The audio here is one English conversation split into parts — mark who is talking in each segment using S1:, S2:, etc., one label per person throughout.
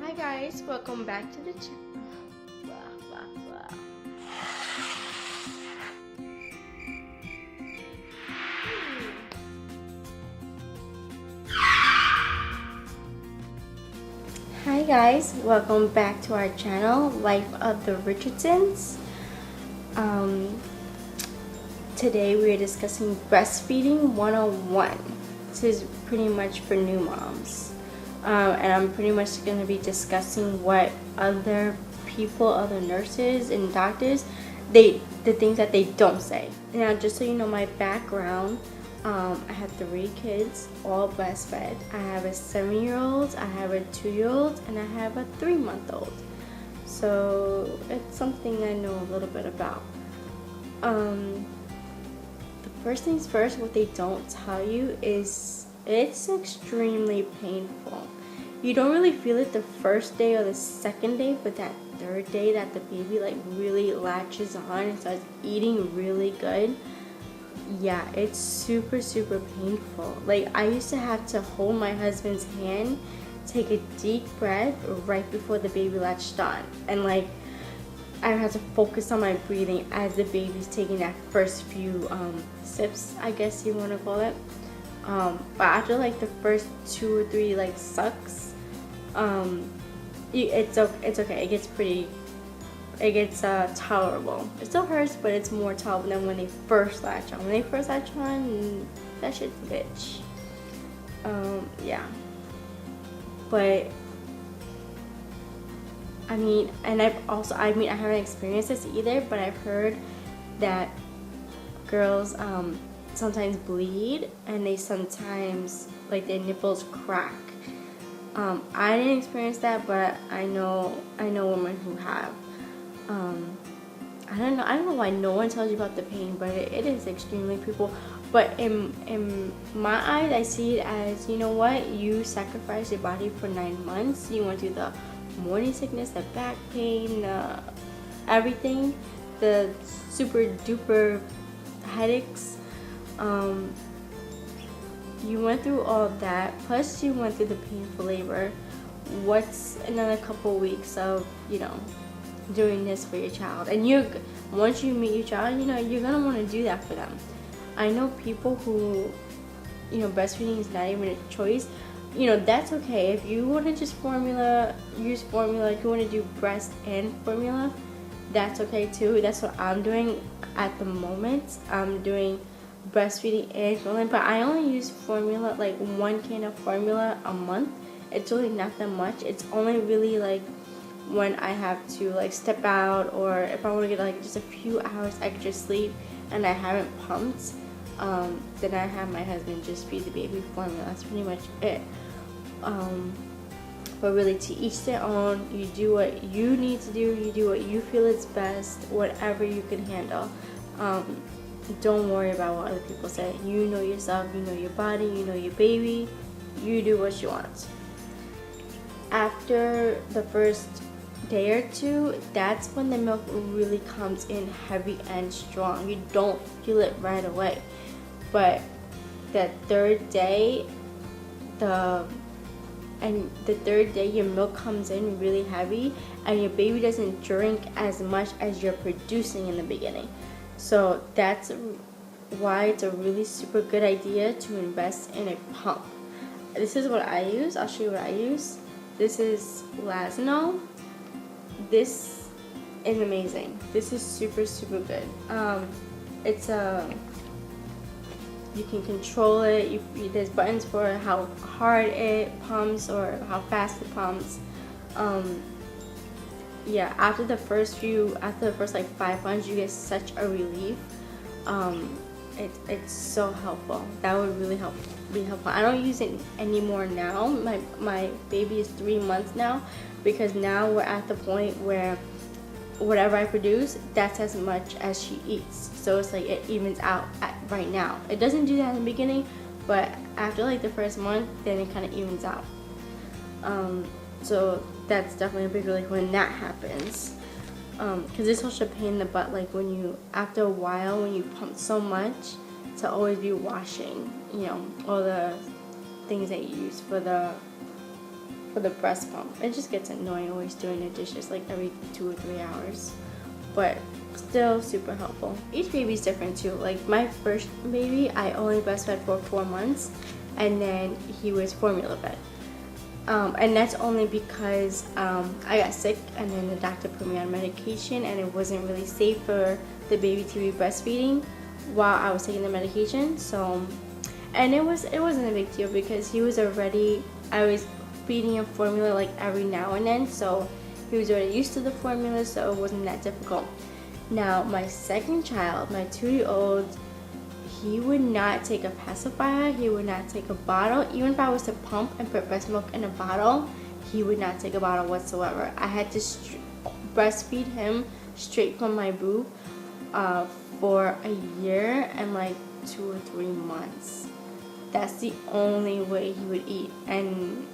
S1: Hi guys, welcome back to the channel. Hi guys, welcome back to our channel, Life of the Richardsons. Today we are discussing breastfeeding 101. This is pretty much for new moms. And I'm pretty much going to be discussing what other people, other nurses and doctors, the things that they don't say. Now, just so you know my background, I have 3 kids, all breastfed. I have a 7-year-old, I have a 2-year-old, and I have a 3-month-old. So it's something I know a little bit about. The first things first, what they don't tell you is it's extremely painful. You don't really feel it the first day or the second day, but that 3rd day that the baby like really latches on and starts eating really good, yeah, it's super painful. Like, I used to have to hold my husband's hand, take a deep breath right before the baby latched on, and like I had to focus on my breathing as the baby's taking that first few sips, I guess you want to call it. But after like the first 2 or 3 like sucks, it's okay. It gets tolerable. It still hurts, but it's more tolerable than when they first latch on. When they first latch on, that shit's a bitch. Yeah. But I mean, and I haven't experienced this either, but I've heard that girls sometimes bleed and they sometimes, like, their nipples crack. I didn't experience that, but I know women who have. I don't know why no one tells you about the pain, but it is extremely painful. But in my eyes, I see it as, you know what, you sacrifice your body for 9 months. You went through the morning sickness, the back pain, everything, the super duper headaches. You went through all of that, plus you went through the painful labor. What's another couple weeks of, doing this for your child? And once you meet your child, you're gonna want to do that for them. I know people who, breastfeeding is not even a choice. That's okay. If you want to just use formula, if you want to do breast and formula, that's okay too. That's what I'm doing at the moment. I'm doing breastfeeding and formula, but I only use formula, like 1 can of formula a month. It's really not that much. It's only really like when I have to like step out, or if I want to get like just a few hours extra sleep and I haven't pumped, then I have my husband just feed the baby formula. That's pretty much it. But really, to each their own. You do what you need to do. You do what you feel is best, whatever you can handle. Don't worry about what other people say. You know yourself, you know your body, you know your baby. You do what you want. After the first day or 2, that's when the milk really comes in heavy and strong. You don't feel it right away. But that 3rd day, the 3rd day, your milk comes in really heavy, and your baby doesn't drink as much as you're producing in the beginning. So that's why it's a really super good idea to invest in a pump. This is what I use. I'll show you what I use. This is Lasno. This is amazing. This is super good. It's you can control it. There's buttons for how hard it pumps or how fast it pumps. Yeah, after the first like 5 months, you get such a relief. It's so helpful. That would really be helpful. I don't use it anymore now. My baby is 3 months now, because now we're at the point where whatever I produce, that's as much as she eats. So it's like it evens out right now. It doesn't do that in the beginning, but after like the first month, then it kind of evens out. So that's definitely a big relief when that happens. Because it's such a pain in the butt, like after a while, when you pump so much, to always be washing, all the things that you use for the for the breast pump. It just gets annoying always doing the dishes like every 2 or 3 hours, but still super helpful. Each baby's different too. Like my first baby, I only breastfed for 4 months, and then he was formula fed. And that's only because I got sick, and then the doctor put me on medication, and it wasn't really safe for the baby to be breastfeeding while I was taking the medication. So, and it wasn't a big deal because he was already, I was feeding him formula like every now and then, so he was already used to the formula, so it wasn't that difficult. Now my second child, my 2-year-old, he would not take a pacifier, he would not take a bottle. Even if I was to pump and put breast milk in a bottle, he would not take a bottle whatsoever. I had to breastfeed him straight from my boob for a year and like 2 or 3 months. That's the only way he would eat, and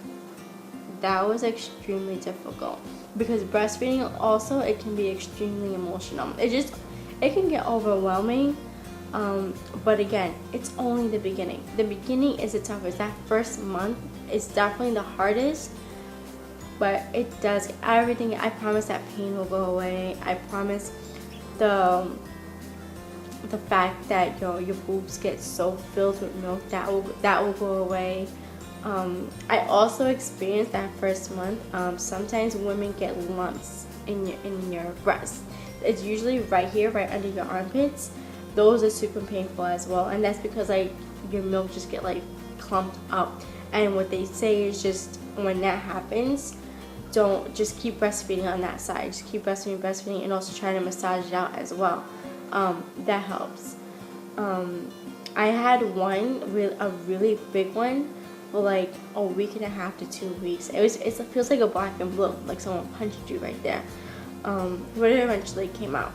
S1: that was extremely difficult because breastfeeding also, it can be extremely emotional. It can get overwhelming. But again, it's only the beginning. The beginning is the toughest. That first month is definitely the hardest, but it does everything. I promise that pain will go away. I promise the fact that your boobs get so filled with milk, that will go away. I also experienced that first month. Sometimes women get lumps in your breast. It's usually right here, right under your armpits. Those are super painful as well, and that's because like your milk just get like clumped up. And what they say is just when that happens, don't just keep breastfeeding on that side. Just keep breastfeeding, and also try to massage it out as well. That helps. I had a really big one for like a week and a half to 2 weeks. It feels like a black and blue, like someone punched you right there. But it eventually came out.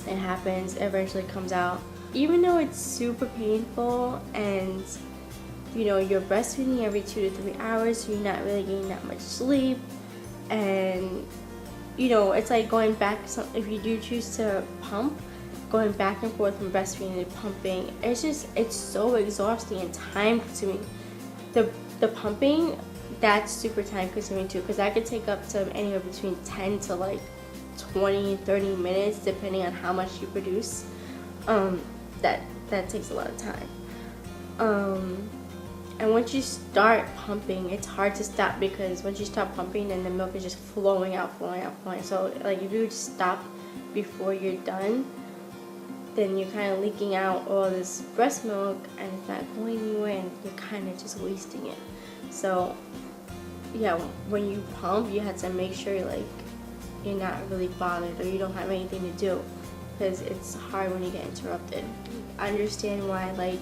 S1: It happens, it eventually comes out. Even though it's super painful, and you're breastfeeding every 2 to 3 hours, so you're not really getting that much sleep, and it's like going back. So if you do choose to pump, going back and forth from breastfeeding to pumping, it's so exhausting and time consuming. The pumping, that's super time consuming too, because that could take up to anywhere between 10 to like 20-30 minutes depending on how much you produce. That takes a lot of time. And once you start pumping, it's hard to stop, because once you stop pumping, then the milk is just flowing out. So like if you just stop before you're done, then you're kind of leaking out all this breast milk, and it's not going anywhere, and you're kind of just wasting it. So yeah, when you pump, you have to make sure you're not really bothered, or you don't have anything to do, because it's hard when you get interrupted. I understand why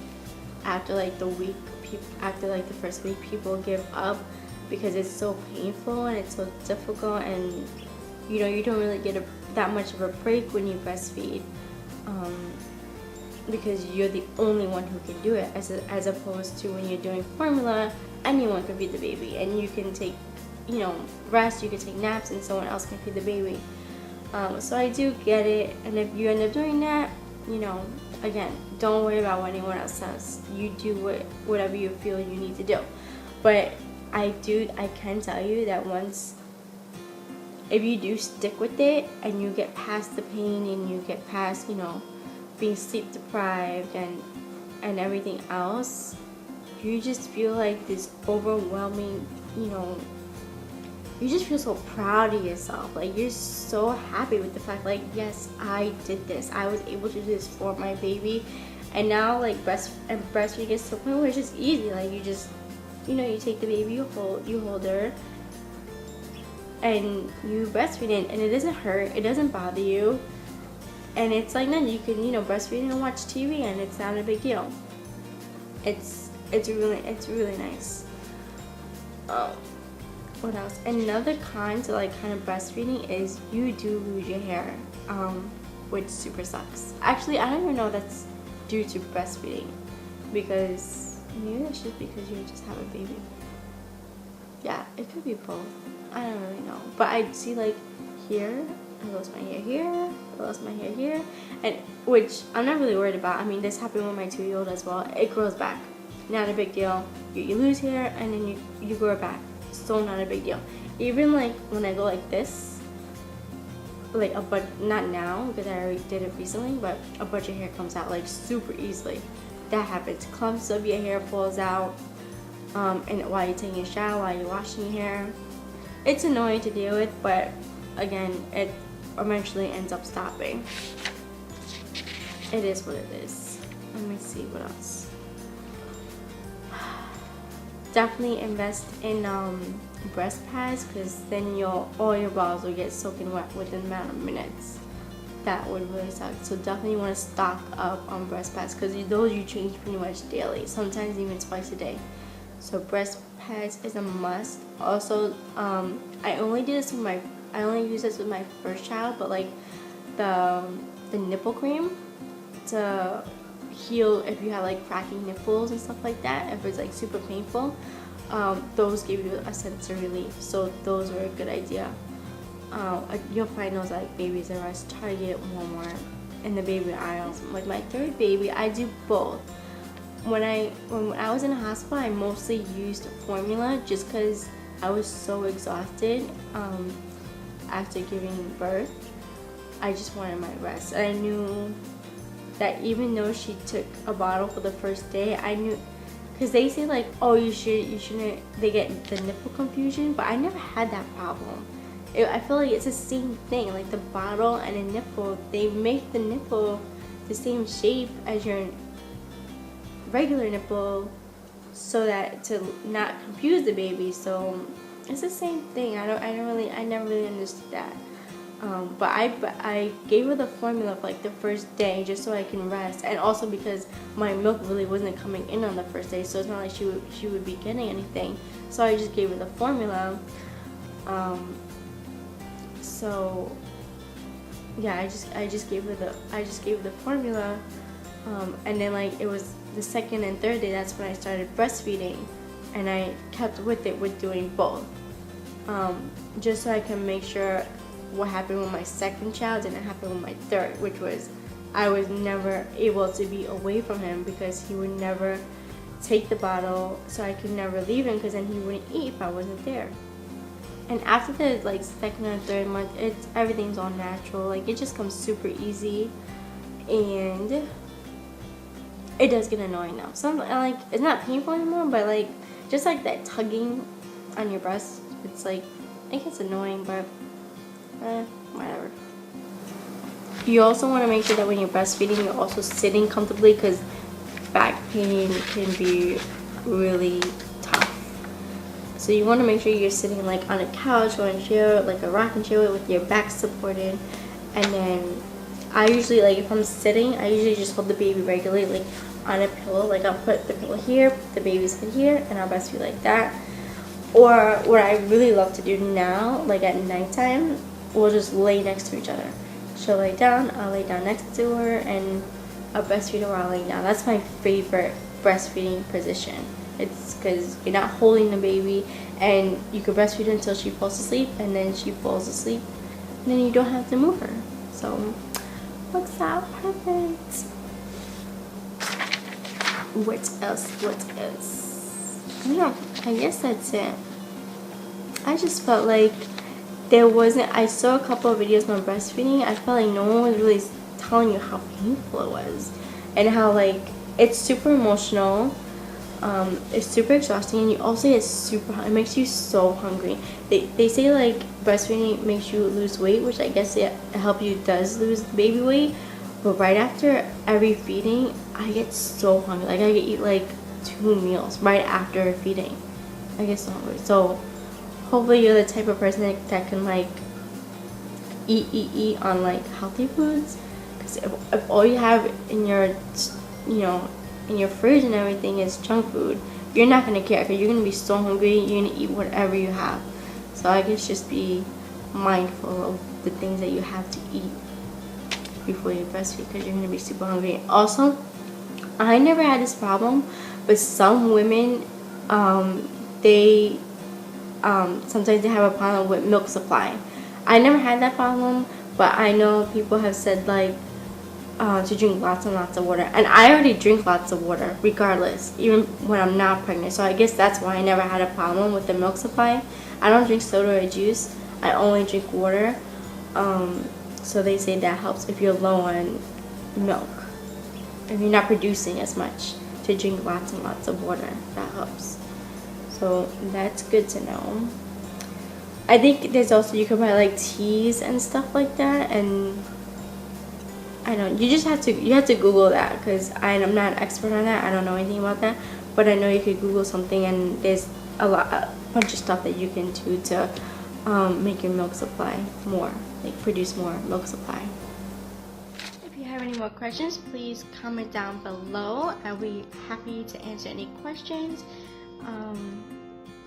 S1: after the first week people give up, because it's so painful and it's so difficult, and you don't really get that much of a break when you breastfeed, because you're the only one who can do it, as opposed to when you're doing formula, anyone can feed the baby, and you can take rest, you can take naps, and someone else can feed the baby. So I do get it, and if you end up doing that, again, don't worry about what anyone else says. You do whatever you feel you need to do. But I can tell you that if you do stick with it, and you get past the pain, and you get past being sleep deprived and everything else, you just feel like this overwhelming, you just feel so proud of yourself. Like, you're so happy with the fact, yes, I did this. I was able to do this for my baby. And now, breastfeeding gets to a point where it's just easy. You just, you take the baby, you hold her, and you breastfeed it, and it doesn't hurt, it doesn't bother you. And it's like, then you can, breastfeed and watch TV, and it's not a big deal. It's really nice. What else? Another con to kind of breastfeeding is you do lose your hair, which super sucks. Actually, I don't even know if that's due to breastfeeding, because maybe that's just because you just have a baby. Yeah, it could be both. I don't really know. But I see here, I lost my hair here, I lost my hair here, and which I'm not really worried about. I mean, this happened with my 2-year-old as well. It grows back. Not a big deal. You lose hair, and then you grow it back. so not a big deal. Even like when I go like this, like not now because I already did it recently, but a bunch of hair comes out like super easily. That happens. Clumps of your hair falls out, and while you're taking a shower, while you're washing your hair, it's annoying to deal with, but again, it eventually ends up stopping. It is what it is. Let me see what else. Definitely invest in breast pads, because then all your balls will get soaking wet within a matter of minutes. That would really suck. So definitely want to stock up on breast pads, because those you change pretty much daily, sometimes even twice a day. So breast pads is a must. Also, I only use this with my first child, but like the nipple cream to heal if you have like cracking nipples and stuff like that, if it's like super painful, those give you a sense of relief, so those are a good idea. You'll find those like Babies R Us, Target, Walmart, in the baby aisles. With my third baby, I do both. When I was in the hospital, I mostly used formula just because I was so exhausted after giving birth. I just wanted my rest. And I knew that even though she took a bottle for the first day, I knew, because they say like, oh, you shouldn't, they get the nipple confusion, but I never had that problem. I feel like it's the same thing, like the bottle and the nipple, they make the nipple the same shape as your regular nipple so that to not confuse the baby. So it's the same thing. I never really understood that. But I gave her the formula for like the first day just so I can rest, and also because my milk really wasn't coming in on the first day, so it's not like she would be getting anything. So I just gave her the formula. So yeah, I just gave her the formula, and then like it was the second and third day, that's when I started breastfeeding, and I kept with it with doing both, just so I can make sure what happened with my second child didn't happen with my third, which was I was never able to be away from him because he would never take the bottle, so I could never leave him because then he wouldn't eat if I wasn't there. And after the like second or third month, everything's all natural. Like it just comes super easy, and it does get annoying now. Some like it's not painful anymore, but like just like that tugging on your breast, it's like it gets annoying, but whatever. You also want to make sure that when you're breastfeeding, you're also sitting comfortably, because back pain can be really tough. So you want to make sure you're sitting like on a couch or a chair, like a rocking chair with your back supported. And then I usually, like if I'm sitting, I usually just hold the baby regularly, like on a pillow. Like I'll put the pillow here, put the baby's head here, and I'll breastfeed like that. Or what I really love to do now, like at nighttime, we'll just lay next to each other. She'll lay down, I'll lay down next to her, and I'll breastfeed her while laying down. That's my favorite breastfeeding position. It's because you're not holding the baby, and you can breastfeed until she falls asleep, and then she falls asleep, and then you don't have to move her. So, works out perfect. What else? Yeah, I guess that's it. I just felt like I saw a couple of videos on breastfeeding. I felt like no one was really telling you how painful it was, and how like it's super emotional, it's super exhausting, and you also get it makes you so hungry. They say like breastfeeding makes you lose weight, which I guess it does lose baby weight, but right after every feeding I get so hungry. Like I could eat like 2 meals right after feeding. I get so hungry. So hopefully you're the type of person that can like eat on like healthy foods, because if all you have in your in your fridge and everything is junk food, you're not going to care, because you're going to be so hungry, you're going to eat whatever you have. So I guess just be mindful of the things that you have to eat before you breastfeed, because you're going to be super hungry. Also, I never had this problem, but some women sometimes they have a problem with milk supply. I never had that problem, but I know people have said like to drink lots and lots of water. And I already drink lots of water regardless, even when I'm not pregnant. So I guess that's why I never had a problem with the milk supply. I don't drink soda or juice. I only drink water. So they say that helps if you're low on milk. If you're not producing as much, to drink lots and lots of water. That helps. So that's good to know. I think there's also, you can buy like teas and stuff like that, and I don't, you have to Google that, because I'm not an expert on that. I don't know anything about that, but I know you could Google something, and there's a bunch of stuff that you can do to make your milk supply more, like produce more milk supply. If you have any more questions, please comment down below. I'll be happy to answer any questions.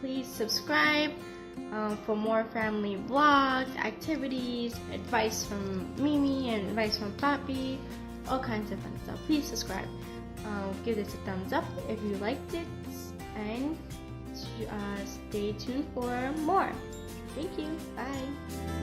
S1: Please subscribe for more family vlogs, activities, advice from Mimi and advice from Papi, all kinds of fun stuff. Please subscribe. Give this a thumbs up if you liked it, and stay tuned for more. Thank you. Bye.